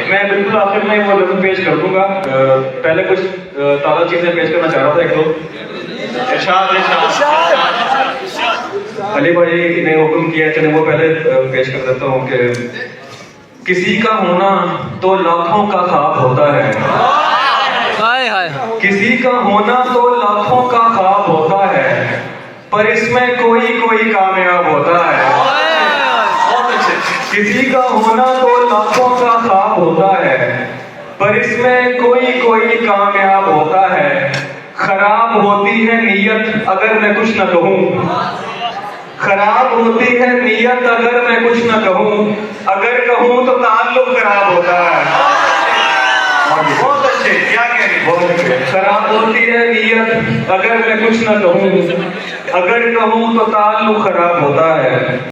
میں بالکل آخر میں وہ لفظ پیش کر دوں گا. پہلے کچھ تازہ چیزیں پیش کرنا چاہ رہا تھا. ایک دو علی بھائی نے حکم کیا چلے وہ پہلے پیش کر دیتا ہوں کہ کسی کا ہونا تو لاکھوں کا خواب ہوتا ہے. کسی کا ہونا تو لاکھوں کا خواب ہوتا ہے پر اس میں کوئی کامیاب ہوتا ہے. کسی کا ہونا تو لاکھوں کا خواب ہوتا ہے پر اس میں کوئی کامیاب ہوتا ہے. خراب ہوتی ہے نیت اگر میں کچھ نہ کہوں. خراب ہوتی ہے نیت اگر میں کچھ نہ کہوں. اگر کہوں تو تعلق خراب ہوتا ہے. بہت اچھے, کیا کہنے, بہت اچھے. خراب ہوتی ہے نیت اگر میں کچھ نہ کہوں. اگر کہوں تو تعلق خراب ہوتا ہے.